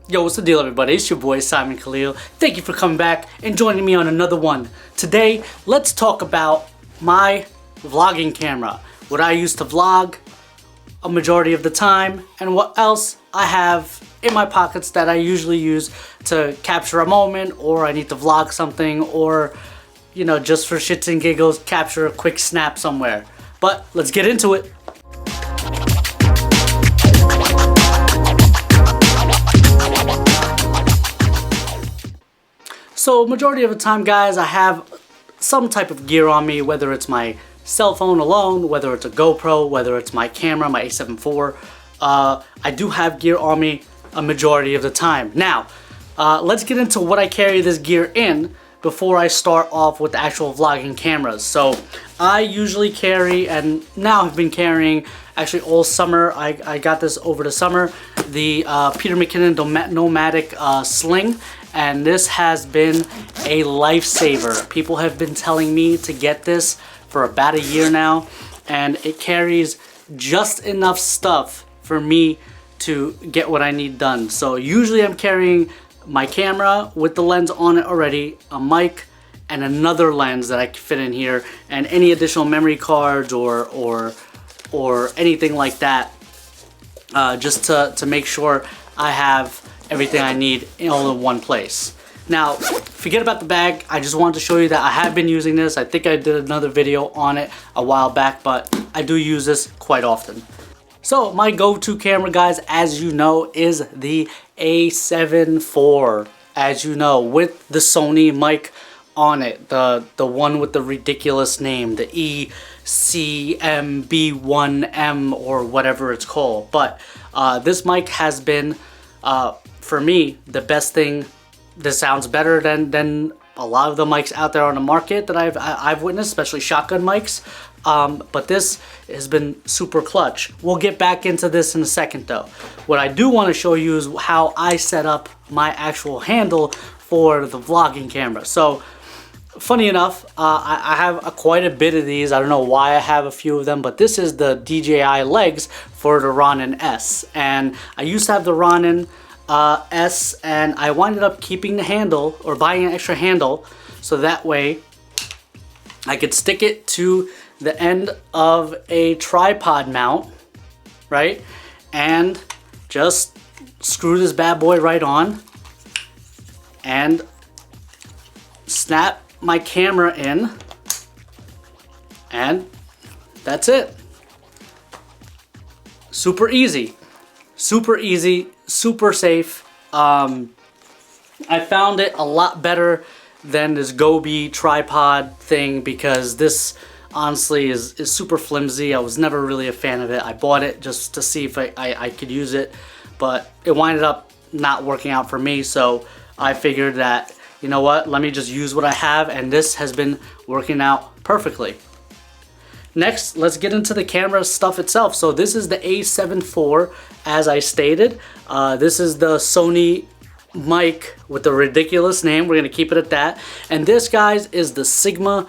Yo, what's the deal, everybody? It's your boy Simon Khalil. Thank you for coming back and joining me on another one. Today, let's talk about my vlogging camera. What I use to vlog a majority of the time, and what else I have in my pockets that I usually use to capture a moment, or I need to vlog something, or, you know, just for shits and giggles, capture a quick snap somewhere. But let's get into it. So majority of the time, guys, I have some type of gear on me, whether it's my cell phone alone, whether it's a GoPro, whether it's my camera, my A7 IV. I do have gear on me a majority of the time. Now, let's get into what I carry this gear in before I start off with the actual vlogging cameras. So I usually carry, and now I've been carrying actually all summer, I got this over the summer, the Peter McKinnon Nomadic Sling. And this has been a lifesaver. People have been telling me to get this for about a year now, and it carries just enough stuff for me to get what I need done. So usually I'm carrying my camera with the lens on it already, a mic, and another lens that I can fit in here, and any additional memory cards or anything like that, just to make sure I have everything I need all in one place. Now, forget about the bag. I just wanted to show you that I have been using this. I think I did another video on it a while back, but I do use this quite often. So my go-to camera, guys, as you know, is the A7 IV, as you know, with the Sony mic on it, the one with the ridiculous name, the ECMB1M or whatever it's called. But this mic has been for me the best thing. This sounds better than a lot of the mics out there on the market that I've witnessed, especially shotgun mics. But this has been super clutch. We'll get back into this in a second though. What I do want to show you is how I set up my actual handle for the vlogging camera. So funny enough, I have quite a bit of these. I don't know why I have a few of them, but this is the DJI legs for the Ronin S. And I used to have the Ronin S, and I winded up keeping the handle, or buying an extra handle, so that way I could stick it to the end of a tripod mount, right? And just screw this bad boy right on and snap my camera in, and that's it. Super easy, super safe. I found it a lot better than this Gobi tripod thing, because this honestly is super flimsy. I was never really a fan of it. I bought it just to see if I could use it, but it winded up not working out for me. So I figured that, you know what, let me just use what I have, and this has been working out perfectly. Next, let's get into the camera stuff itself. So this is the A7 IV, as I stated. This is the Sony mic with the ridiculous name. We're gonna keep it at that. And this, guys, is the Sigma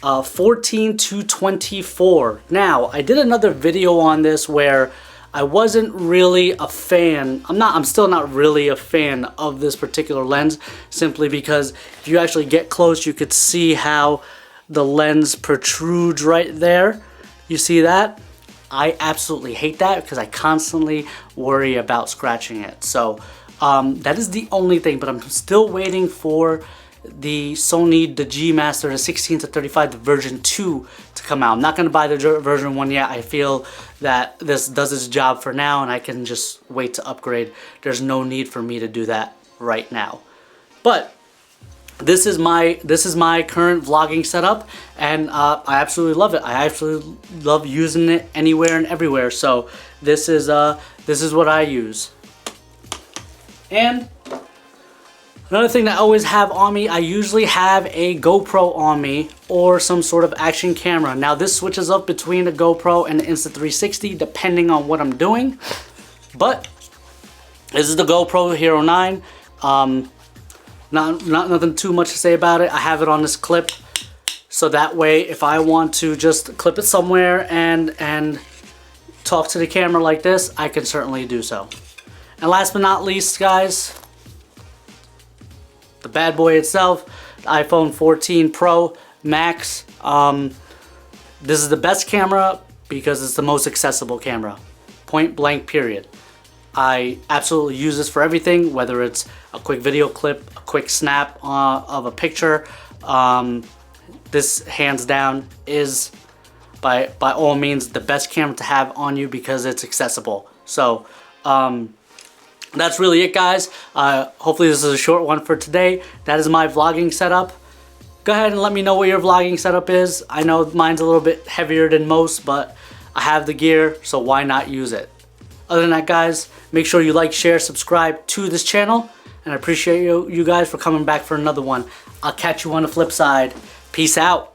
14224. Now, I did another video on this where I wasn't really a fan. I'm still not really a fan of this particular lens, simply because if you actually get close, you could see how the lens protrudes right there. You see that? I absolutely hate that because I constantly worry about scratching it. So that is the only thing, but I'm still waiting for the Sony, the G Master, the 16 to 35, the version 2 to come out. I'm not going to buy the version 1 yet. I feel that this does its job for now, and I can just wait to upgrade. There's no need for me to do that right now. But this is my current vlogging setup, and I absolutely love it. I absolutely love using it anywhere and everywhere. So this is what I use. And another thing that I always have on me, I usually have a GoPro on me or some sort of action camera. Now this switches up between the GoPro and the Insta360 depending on what I'm doing. But this is the GoPro Hero 9. Nothing too much to say about it. I have it on this clip, so that way if I want to just clip it somewhere and talk to the camera like this, I can certainly do so. And last but not least, guys, the bad boy itself, the iPhone 14 Pro Max. This is the best camera because it's the most accessible camera. Point blank, period. I absolutely use this for everything, whether it's a quick video clip, a quick snap of a picture. This hands down is by all means the best camera to have on you because it's accessible. So that's really it, guys. Hopefully this is a short one for today. That is my vlogging setup. Go ahead and let me know what your vlogging setup is. I know mine's a little bit heavier than most, but I have the gear, so why not use it? Other than that, guys, make sure you like, share, subscribe to this channel, and I appreciate you guys for coming back for another one. I'll catch you on the flip side. Peace out.